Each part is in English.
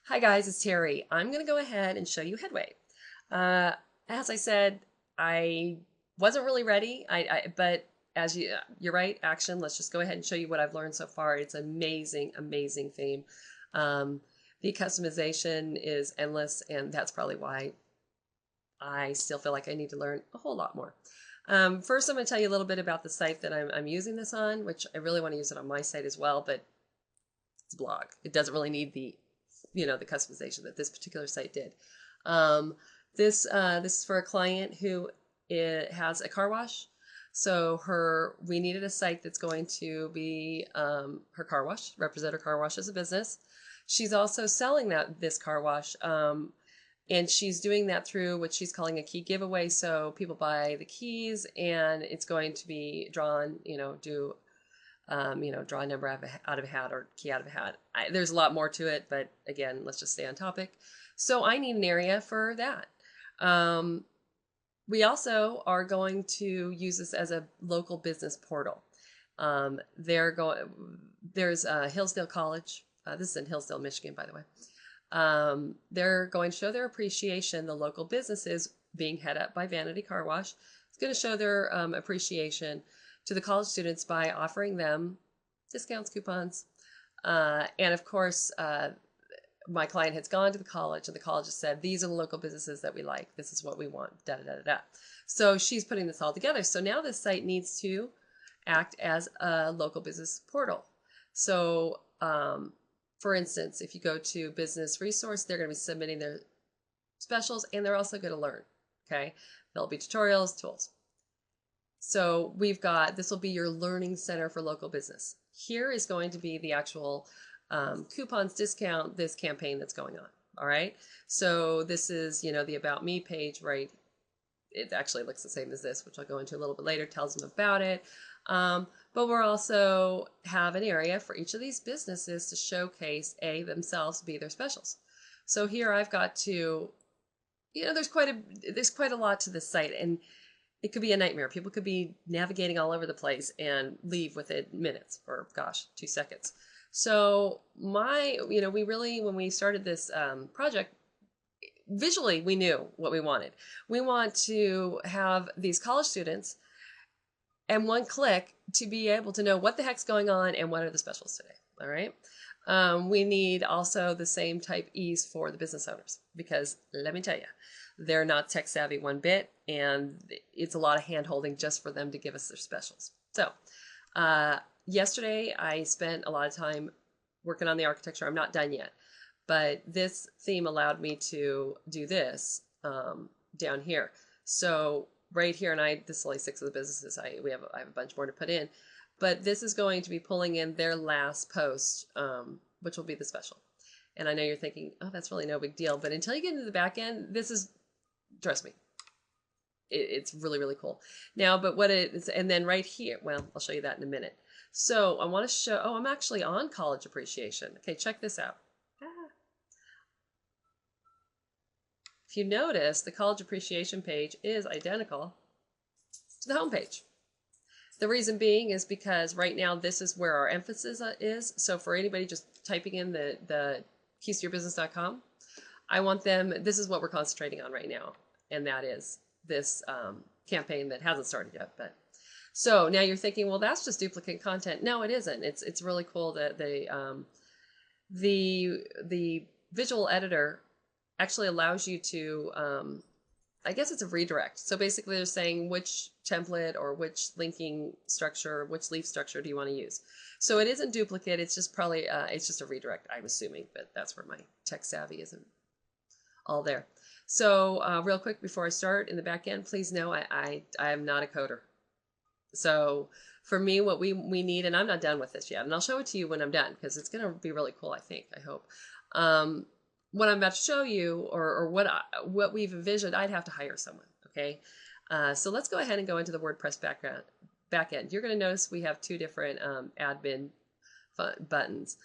Hi guys, it's Terry. I'm going to go ahead and show you Headway. Uh, as I said, I wasn't really ready, but as you're right, action. Let's just go ahead and show you what I've learned so far. It's amazing, amazing theme. Um, the customization is endless, and that's probably why I still feel like I need to learn a whole lot more. First, I'm going to tell you a little bit about the site that I'm using this on, which I really want to use it on my site as well, but it's a blog. It doesn't really need the customization that this particular site did. This is for a client who has a car wash. So we needed a site that's going to be her car wash, represent her car wash as a business. She's also selling this car wash, and she's doing that through what she's calling a key giveaway. So people buy the keys, and it's going to be drawn. Draw a number out of a hat or key out of a hat. There's a lot more to it, but again, let's just stay on topic. So I need an area for that. We also are going to use this as a local business portal. There's Hillsdale College. This is in Hillsdale, Michigan, by the way. They're going to show their appreciation. The local businesses being head up by Vanity Car Wash. It's going to show their appreciation to the college students by offering them discounts, coupons. And of course, my client has gone to the college and the college has said, these are the local businesses that we like. This is what we want, da da da da. So she's putting this all together. So now this site needs to act as a local business portal. So for instance, if you go to business resource, they're going to be submitting their specials and they're also going to learn. Okay. There'll be tutorials, tools. So we've got, this will be your learning center for local business. Here is going to be the actual coupons, discount, this campaign that's going on. All right. So this is, the About Me page, right? It actually looks the same as this, which I'll go into a little bit later, tells them about it. But we're also have an area for each of these businesses to showcase themselves, be their specials. So here I've got to, there's quite a lot to this site, and it could be a nightmare. People could be navigating all over the place and leave within minutes or 2 seconds. So we really, when we started this project, visually we knew what we wanted. We want to have these college students and one click to be able to know what the heck's going on and what are the specials today. All right. We need also the same type ease for the business owners, because let me tell you, they're not tech savvy one bit, and it's a lot of hand holding just for them to give us their specials. So yesterday I spent a lot of time working on the architecture. I'm not done yet, but this theme allowed me to do this down here. So right here, and this is only 6 of the businesses. I have a bunch more to put in, but this is going to be pulling in their last post, which will be the special. And I know you're thinking, oh, that's really no big deal. But until you get into the back end, this is, trust me, it's really, really cool. Now, but what it is, and then right here, well, I'll show you that in a minute. So I want to show, I'm actually on college appreciation. Okay, check this out. If you notice, the college appreciation page is identical to the home page. The reason being is because right now this is where our emphasis is. So for anybody just typing in the keysyourbusiness.com, I want them, this is what we're concentrating on right now. And that is this campaign that hasn't started yet. But so now you're thinking, well, that's just duplicate content. No, it isn't. It's really cool that the visual editor actually allows you to, I guess it's a redirect. So basically they're saying which template or which linking structure, which leaf structure do you want to use? So it isn't duplicate. It's just probably, it's just a redirect, I'm assuming, but that's where my tech savvy isn't all there. So real quick before I start in the back end, please know I am not a coder. So for me, what we need, and I'm not done with this yet, and I'll show it to you when I'm done, because it's going to be really cool, I think, I hope. What I'm about to show you, or what we've envisioned, I'd have to hire someone, okay? So let's go ahead and go into the WordPress back end. You're going to notice we have 2 different admin buttons.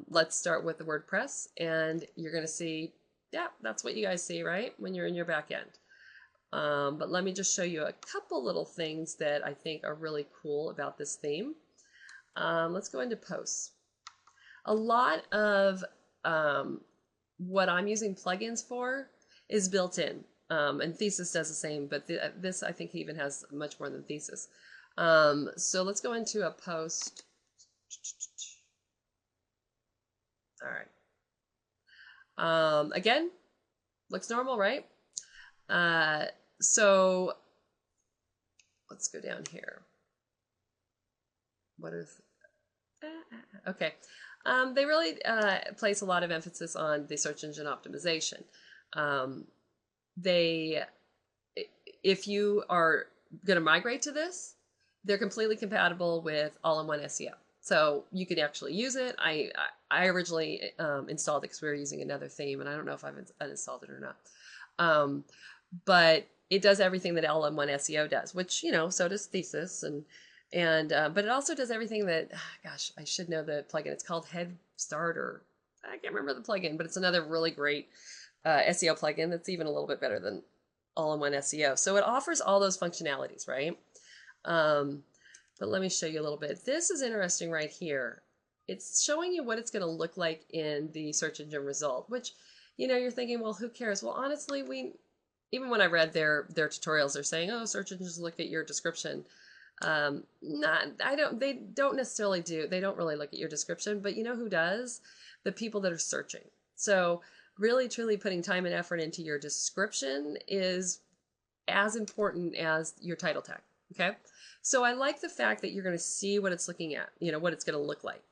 Let's start with the WordPress, and you're going to see, yeah, that's what you guys see, right, when you're in your back end. But let me just show you a couple little things that I think are really cool about this theme. Let's go into posts. A lot of what I'm using plugins for is built in. And Thesis does the same, but this I think even has much more than Thesis. So let's go into a post. All right. Again, looks normal, right? So let's go down here. What is... Okay. They really place a lot of emphasis on the search engine optimization. If you are going to migrate to this, they're completely compatible with all-in-one SEO. So you can actually use it. I originally installed it because we were using another theme, and I don't know if I've uninstalled it or not. But it does everything that all-in-one SEO does, which, so does Thesis, but it also does everything that, gosh, I should know the plugin. It's called Head Starter. I can't remember the plugin, but it's another really great SEO plugin that's even a little bit better than all-in-one SEO. So it offers all those functionalities, right? But let me show you a little bit. This is interesting right here. It's showing you what it's going to look like in the search engine result, which, you're thinking, well, who cares? Well, honestly, even when I read their tutorials, they're saying, oh, search engines look at your description. They don't really look at your description, but you know who does? The people that are searching. So really, truly putting time and effort into your description is as important as your title tag. Okay. So I like the fact that you're going to see what it's looking at, what it's going to look like,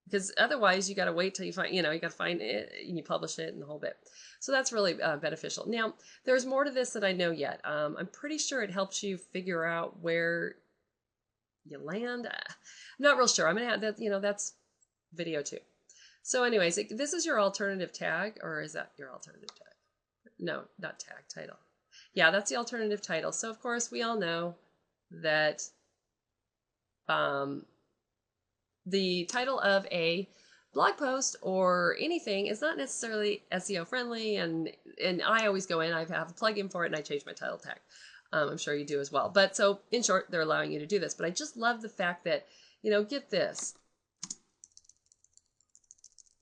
because otherwise you got to wait till you find, you got to find it and you publish it and the whole bit. So that's really beneficial. Now, there's more to this that I know yet. I'm pretty sure it helps you figure out where you land. I'm not real sure. I'm going to have that, that's video 2. So anyways, this is your alternative tag, or is that your alternative tag? No, not tag, title. Yeah, that's the alternative title. So of course we all know that the title of a blog post or anything is not necessarily SEO friendly, and I always go in, I have a plugin for it, and I change my title tag. I'm sure you do as well. But so in short, they're allowing you to do this. But I just love the fact that, get this.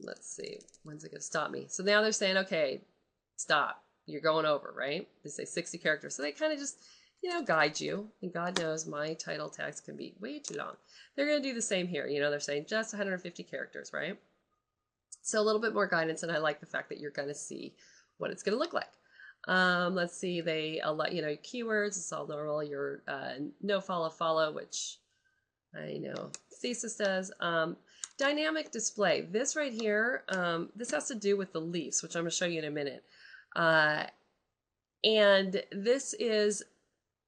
Let's see, when's it going to stop me? So now they're saying, okay, stop. You're going over, right? They say 60 characters. So they kind of just, guide you. And God knows my title tags can be way too long. They're going to do the same here. They're saying just 150 characters, right? So a little bit more guidance, and I like the fact that you're going to see what it's going to look like. Let's see, they allow, keywords, it's all normal. Your no follow, which I know Thesis does. Dynamic display. This right here, this has to do with the leaves, which I'm going to show you in a minute. And this is,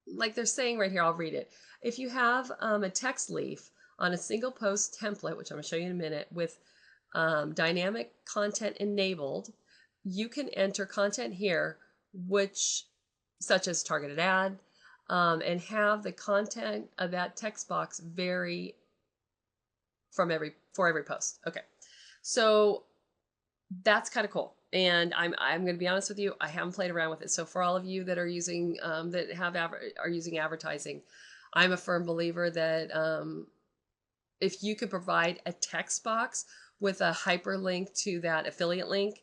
like they're saying right here, I'll read it. If you have a text leaf on a single post template, which I'm going to show you in a minute, with dynamic content enabled, you can enter content here, such as targeted ad, and have the content of that text box vary for every post. Okay, so that's kind of cool. And I'm going to be honest with you, I haven't played around with it. So for all of you that are using are using advertising, I'm a firm believer that if you could provide a text box with a hyperlink to that affiliate link,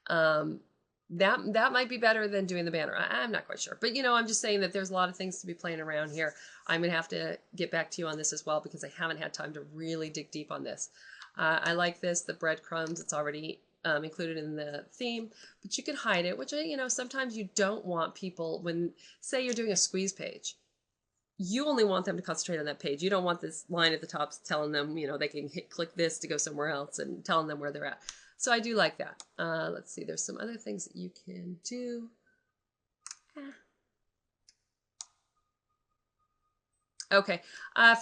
that might be better than doing the banner. I'm not quite sure, but I'm just saying that there's a lot of things to be playing around here. I'm going to have to get back to you on this as well, because I haven't had time to really dig deep on this. I like this, the breadcrumbs. It's already included in the theme, but you can hide it, which, sometimes you don't want people, when, say you're doing a squeeze page, you only want them to concentrate on that page. You don't want this line at the top telling them, they can click this to go somewhere else, and telling them where they're at. So I do like that. Let's see, there's some other things that you can do. Okay,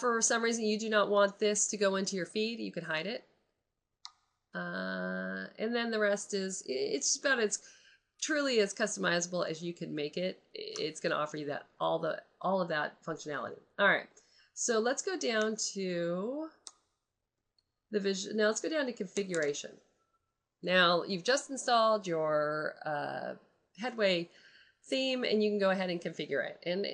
for some reason you do not want this to go into your feed, you can hide it. And then the rest is, it's about as truly as customizable as you can make it. It's going to offer you that all of that functionality. All right, so let's go down to the vision. Now let's go down to configuration. Now you've just installed your Headway theme, and you can go ahead and configure it. And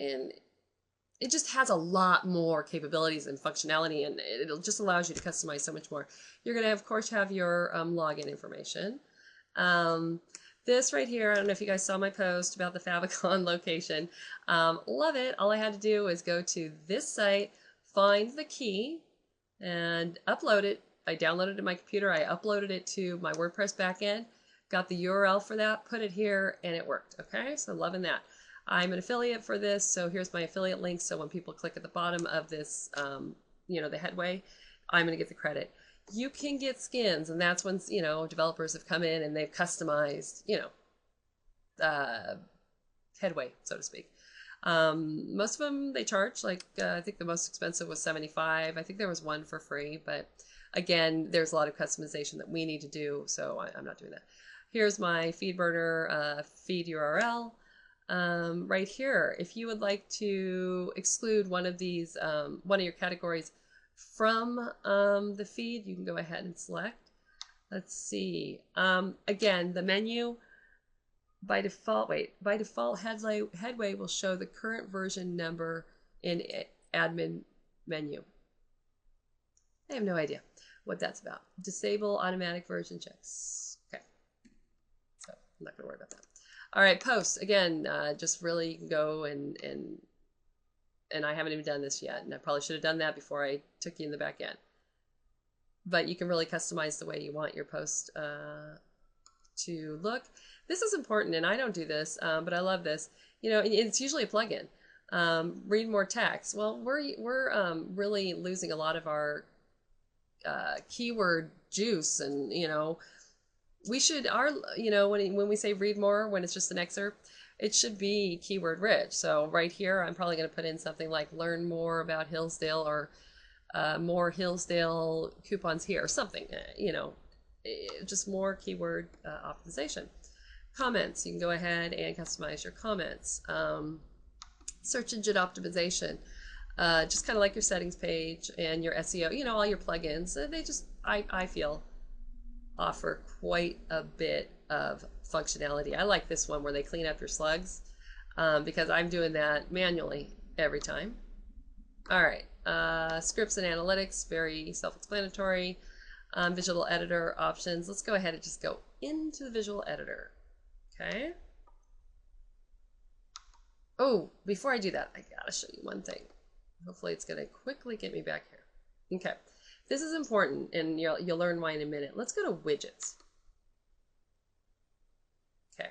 it just has a lot more capabilities and functionality, and it just allows you to customize so much more. You're going to, of course, have your login information. This right here, I don't know if you guys saw my post about the Favicon location. Love it. All I had to do was go to this site, find the key, and upload it. I downloaded it to my computer. I uploaded it to my WordPress backend, got the URL for that, put it here, and it worked. Okay, so loving that. I'm an affiliate for this, so here's my affiliate link. So when people click at the bottom of this, the Headway, I'm going to get the credit. You can get skins, and that's when, developers have come in and they've customized, Headway, so to speak. Most of them they charge, like I think the most expensive was $75. I think there was one for free, but again, there's a lot of customization that we need to do, so I'm not doing that. Here's my feed burner feed URL. Right here, if you would like to exclude one of these, one of your categories from the feed, you can go ahead and select. Let's see. Again, the menu by default, Headway will show the current version number in admin menu. I have no idea what that's about. Disable automatic version checks. Okay. So I'm not going to worry about that. All right, posts. Again, just really go and I haven't even done this yet, and I probably should have done that before I took you in the back end. But you can really customize the way you want your post to look. This is important, and I don't do this, but I love this. It's usually a plugin. Read more text. Well, we're really losing a lot of our keyword juice, and we should when we say read more, when it's just an excerpt, it should be keyword rich. So right here, I'm probably going to put in something like learn more about Hillsdale, or more Hillsdale coupons here, or something, just more keyword optimization. Comments, you can go ahead and customize your comments. Search engine optimization, just kind of like your settings page and your SEO, all your plugins. They just, I feel, offer quite a bit of functionality. I like this one where they clean up your slugs, because I'm doing that manually every time. All right, scripts and analytics, very self-explanatory. Visual editor options. Let's go ahead and just go into the visual editor. Okay. Oh, before I do that, I gotta show you one thing. Hopefully it's gonna quickly get me back here. Okay, this is important, and you'll learn why in a minute. Let's go to widgets. Okay,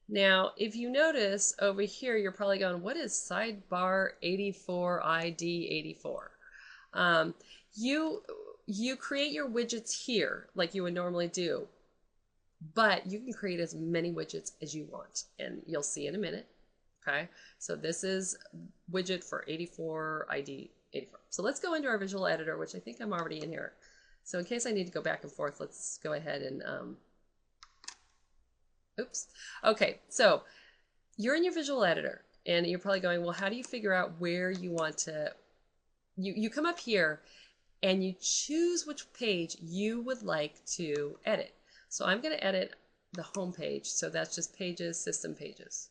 now if you notice over here, you're probably going, what is sidebar 84 ID 84? You create your widgets here like you would normally do, but you can create as many widgets as you want, and you'll see in a minute. Okay, so this is widget for 84 ID 84. So let's go into our visual editor, which I think I'm already in here. So in case I need to go back and forth, let's go ahead and oops. Okay, so you're in your visual editor, and you're probably going, well, how do you figure out where you want to, you come up here and you choose which page you would like to edit. So I'm going to edit the home page. So that's just pages, system pages.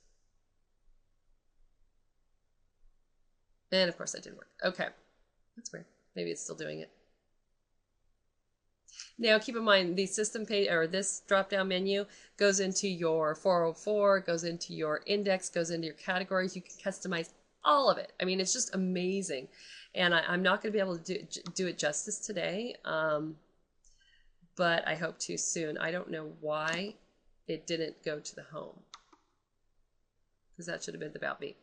And of course that didn't work. Okay, that's weird. Maybe it's still doing it. Now keep in mind, the system page, or this drop-down menu, goes into your 404, goes into your index, goes into your categories. You can customize all of it. I mean, it's just amazing. And I'm not going to be able to do it justice today, but I hope to soon. I don't know why it didn't go to the home, because that should have been about me.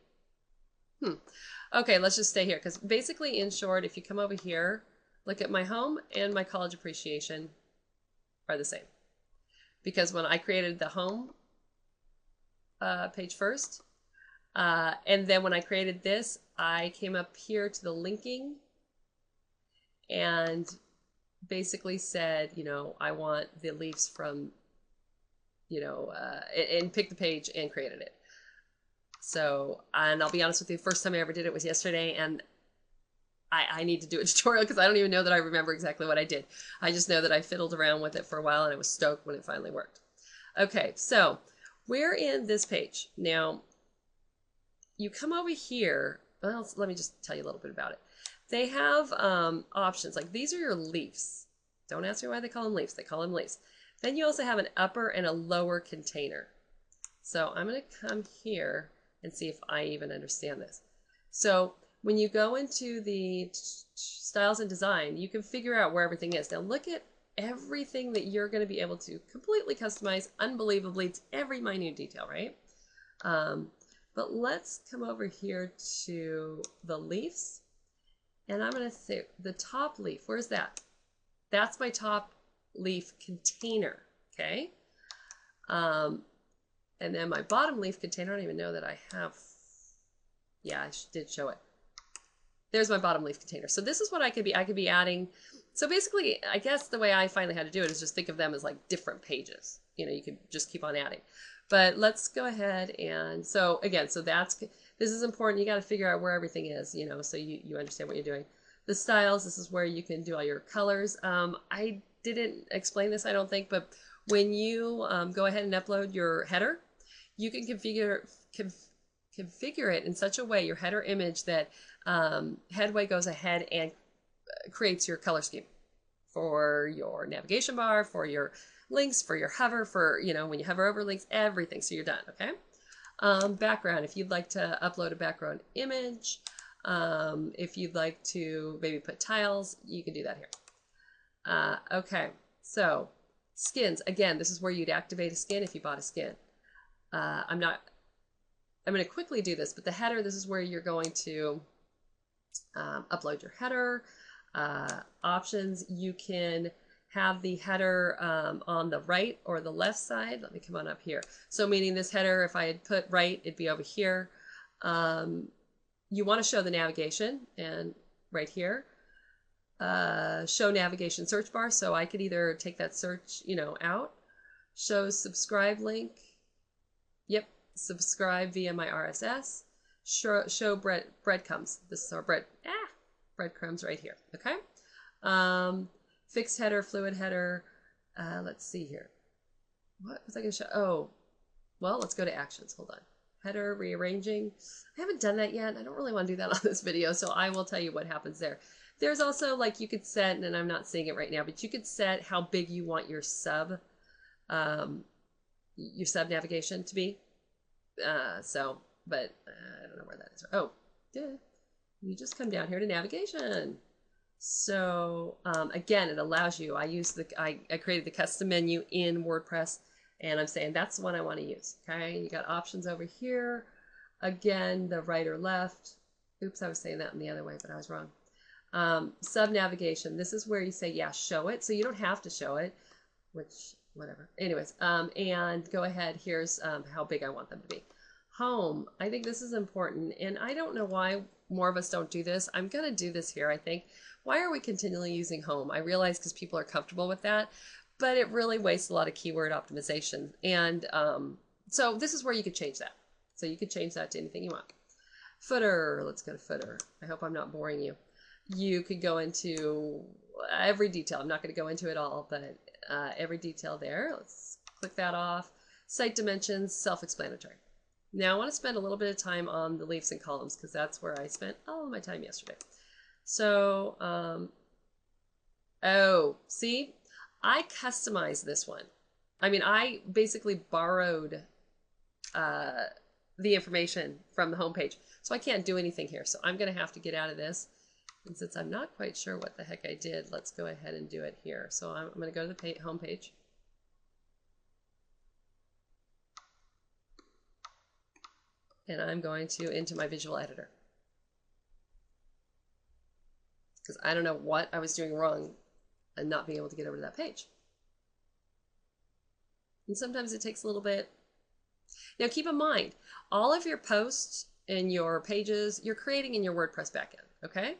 Okay, let's just stay here, because basically, in short, if you come over here, look at my home and my college appreciation are the same. Because when I created the home page first, and then when I created this, I came up here to the linking and basically said, I want the leaves from, and picked the page and created it. So, and I'll be honest with you, the first time I ever did it was yesterday, and I need to do a tutorial because I don't even know that I remember exactly what I did. I just know that I fiddled around with it for a while, and I was stoked when it finally worked. Okay, so we're in this page. Now, you come over here. Well, let me just tell you a little bit about it. They have options, like these are your leaves. Don't ask me why they call them leaves. They call them leaves. Then you also have an upper and a lower container. So I'm going to come here and see if I even understand this. So when you go into the styles and design, you can figure out where everything is. Now look at everything that you're going to be able to completely customize unbelievably to every minute detail, right? But let's come over here to the leaves, and I'm going to say the top leaf. Where's that? That's my top leaf container, okay? And then my bottom leaf container, I don't even know that I have, yeah, I did show it. There's my bottom leaf container. So this is what I could be adding. So basically, I guess the way I finally had to do it is just think of them as like different pages. You know, you could just keep on adding. But let's go ahead and, so again, so this is important. You got to figure out where everything is, you know, so you understand what you're doing. The styles, this is where you can do all your colors. I didn't explain this, I don't think, but when you go ahead and upload your header, you can configure it in such a way, your header image, that Headway goes ahead and creates your color scheme for your navigation bar, for your links, for your hover, for, you know, when you hover over links, everything. So you're done, okay? Background, if you'd like to upload a background image, if you'd like to maybe put tiles, you can do that here. Okay, so skins, again, this is where you'd activate a skin if you bought a skin. I'm going to quickly do this, but the header, this is where you're going to upload your header. Options, you can have the header on the right or the left side. Let me come on up here. So meaning this header, if I had put right, it'd be over here. You want to show the navigation, and right here, show navigation search bar. So I could either take that search, you know, out, show subscribe link. Yep, subscribe via my RSS. Show breadcrumbs. This is our breadcrumbs right here. Okay. Fixed header, fluid header. Let's see here. What was I going to show? Oh, well, let's go to actions. Hold on. Header, rearranging. I haven't done that yet. I don't really want to do that on this video, so I will tell you what happens there. There's also, like, you could set, and I'm not seeing it right now, but you could set how big you want your sub navigation to be. But I don't know where that is. Oh, yeah. You just come down here to navigation. So again, it allows you, I created the custom menu in WordPress, and I'm saying that's the one I want to use. Okay, you got options over here. Again, the right or left. Oops, I was saying that in the other way, but I was wrong. Sub navigation. This is where you say, yeah, show it. So you don't have to show it, which, whatever. Anyways, and go ahead. Here's how big I want them to be. Home. I think this is important, and I don't know why more of us don't do this. I'm going to do this here, I think. Why are we continually using home? I realize because people are comfortable with that, but it really wastes a lot of keyword optimization. And so this is where you could change that. So you could change that to anything you want. Footer. Let's go to footer. I hope I'm not boring you. You could go into every detail. I'm not going to go into it all, but every detail there. Let's click that off. Site dimensions, self-explanatory. Now I want to spend a little bit of time on the leaves and columns because that's where I spent all of my time yesterday. So, oh, see, I customized this one. I mean, I basically borrowed the information from the homepage. So I can't do anything here. So I'm going to have to get out of this. And since I'm not quite sure what the heck I did, let's go ahead and do it here. So I'm going to go to the homepage. And I'm going to into my visual editor. Because I don't know what I was doing wrong and not being able to get over to that page. And sometimes it takes a little bit. Now keep in mind, all of your posts and your pages, you're creating in your WordPress backend, okay?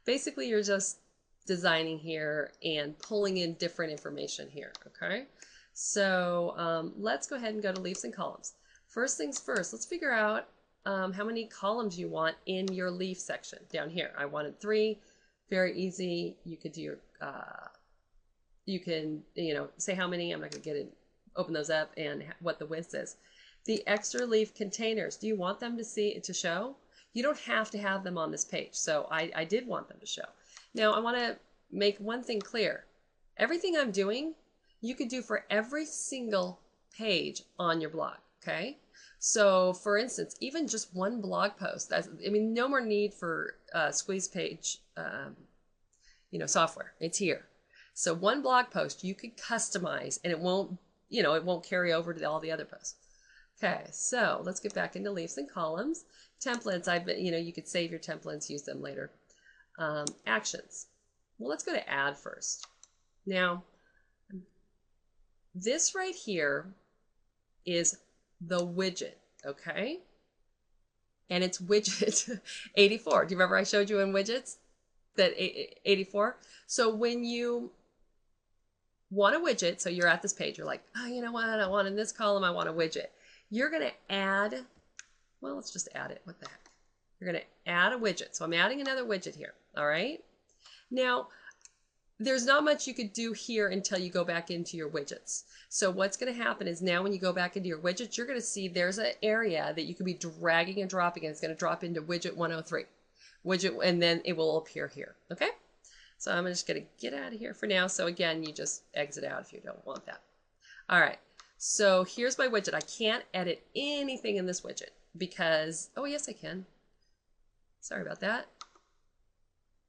Basically, you're just designing here and pulling in different information here, okay? So let's go ahead and go to leaves and columns. First things first, let's figure out how many columns you want in your leaf section down here. I wanted 3. Very easy. You could do your, you can, say how many. I'm not going to get it, open those up and what the width is. The extra leaf containers, do you want them to show? You don't have to have them on this page. So I did want them to show. Now I want to make one thing clear. Everything I'm doing, you could do for every single page on your blog. Okay. So for instance, even just one blog post, I mean, no more need for squeeze page, software. It's here. So one blog post you could customize and it won't carry over to all the other posts. Okay, so let's get back into leaves and columns. Templates, you could save your templates, use them later. Actions. Well, let's go to add first. Now, this right here is the widget, okay? And it's widget 84. Do you remember I showed you in widgets that 84? So when you want a widget, so you're at this page, you're like, oh, you know what? I want in this column, I want a widget. You're going to add, well, let's just add it. What the heck? You're going to add a widget. So I'm adding another widget here. All right. Now, there's not much you could do here until you go back into your widgets. So what's going to happen is now when you go back into your widgets, you're going to see there's an area that you could be dragging and dropping, and it's going to drop into widget 103. And then it will appear here. Okay. So I'm just going to get out of here for now. So again, you just exit out if you don't want that. All right. So here's my widget. I can't edit anything in this widget because, oh yes, I can. Sorry about that.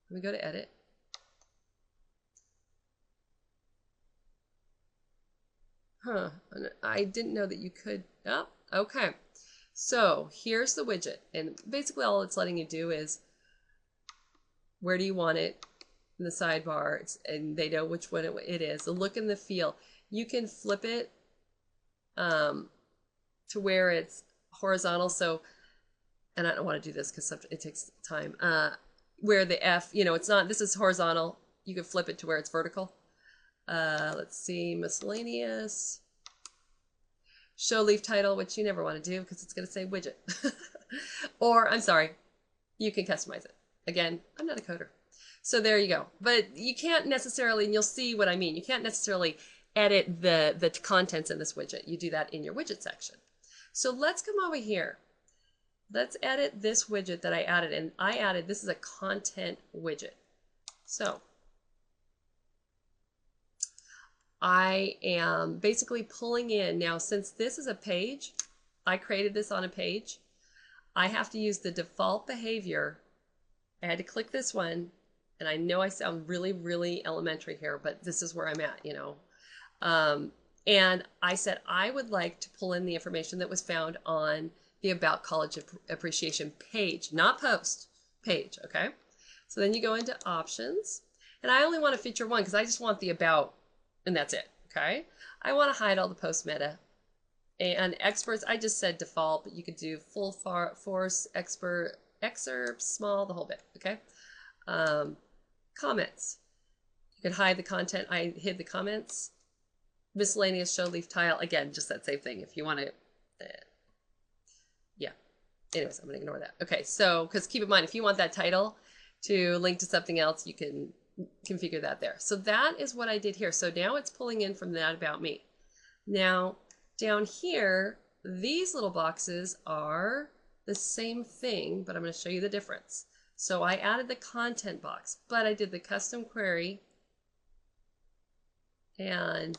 Let me go to edit. Huh, I didn't know that you could, oh, okay. So here's the widget. And basically all it's letting you do is, where do you want it in the sidebar? And they know which one it is. The look and the feel. You can flip it to where it's horizontal. So, and I don't want to do this because it takes time. Where the F, it's not, this is horizontal. You can flip it to where it's vertical. Let's see, miscellaneous. Show leaf title, which you never want to do because it's going to say widget. Or, I'm sorry, you can customize it. Again, I'm not a coder. So there you go. But you can't necessarily, and you'll see what I mean, you can't necessarily edit the contents in this widget. You do that in your widget section. So let's come over here. Let's edit this widget that I added. And I added, this is a content widget. So I am basically pulling in, now since this is a page, I created this on a page, I have to use the default behavior. I had to click this one, and I know I sound really, really elementary here, but this is where I'm at, and I said I would like to pull in the information that was found on the About College Appreciation page, not post, page, okay? So then you go into options, and I only want to feature one because I just want the about, and that's it, okay? I want to hide all the post meta. And experts, I just said default, but you could do full force, expert, excerpts, small, the whole bit, okay? Comments. You can hide the content. I hid the comments. Miscellaneous, show leaf tile. Again, just that same thing. If you want to, yeah. Anyways, I'm going to ignore that. Okay, so, because keep in mind, if you want that title to link to something else, you can configure that there. So that is what I did here. So now it's pulling in from that about me. Now, down here, these little boxes are the same thing, but I'm going to show you the difference. So I added the content box, but I did the custom query, and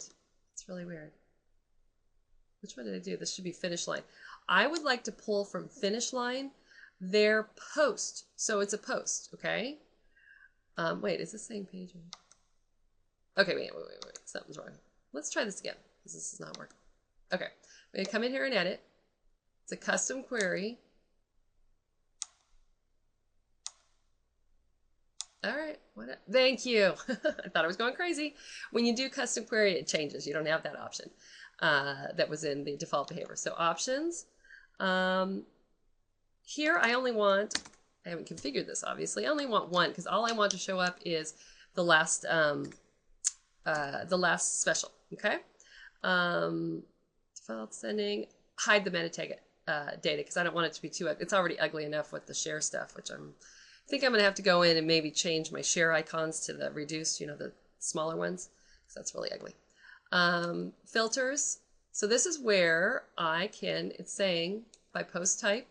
it's really weird. Which one did I do? This should be finish line. I would like to pull from finish line their post. So it's a post, okay? Wait, is this the same page? Okay, wait. Something's wrong. Let's try this again, because this is not working. Okay, I'm going to come in here and edit. It's a custom query. All right, thank you. I thought I was going crazy. When you do custom query, it changes. You don't have that option that was in the default behavior. So options. Here I only want, I haven't configured this obviously, I only want one because all I want to show up is the last special, okay? Default sending, hide the metadata data because I don't want it to be too, it's already ugly enough with the share stuff, which I think I'm going to have to go in and maybe change my share icons to the reduced, the smaller ones, because that's really ugly. Filters. So this is where I can, it's saying by post type,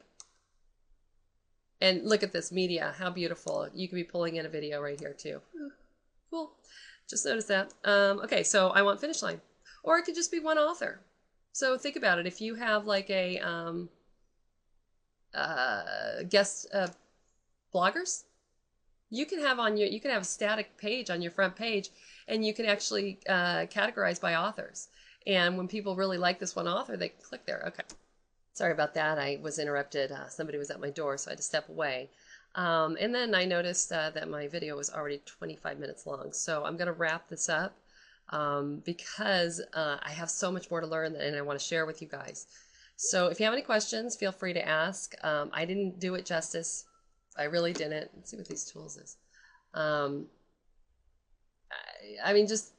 and look at this media, how beautiful. You could be pulling in a video right here too. Cool. Just noticed that. Okay, so I want finish line. or it could just be one author. So think about it. If you have like a guest bloggers, you can have a static page on your front page, and you can actually categorize by authors. And when people really like this one author, they can click there. Okay. Sorry about that. I was interrupted. Somebody was at my door, so I had to step away. And then I noticed that my video was already 25 minutes long. So I'm going to wrap this up because I have so much more to learn and I want to share with you guys. So if you have any questions, feel free to ask. I didn't do it justice. I really didn't. Let's see what these tools is. I mean, just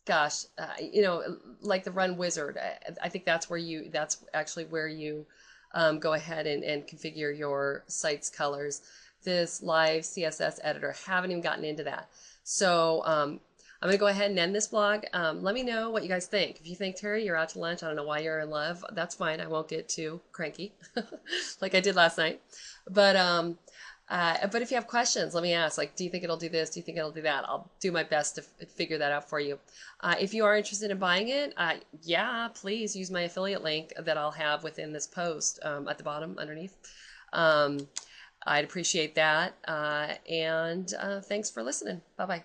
gosh, like the Run Wizard. I think that's actually where you go ahead and configure your site's colors. This live CSS editor, haven't even gotten into that. So I'm going to go ahead and end this blog. Let me know what you guys think. If you think, Terry, you're out to lunch, I don't know why you're in love, that's fine. I won't get too cranky like I did last night. But if you have questions, let me ask. Like, do you think it'll do this? Do you think it'll do that? I'll do my best to figure that out for you. If you are interested in buying it, yeah, please use my affiliate link that I'll have within this post at the bottom underneath. I'd appreciate that. And thanks for listening. Bye-bye.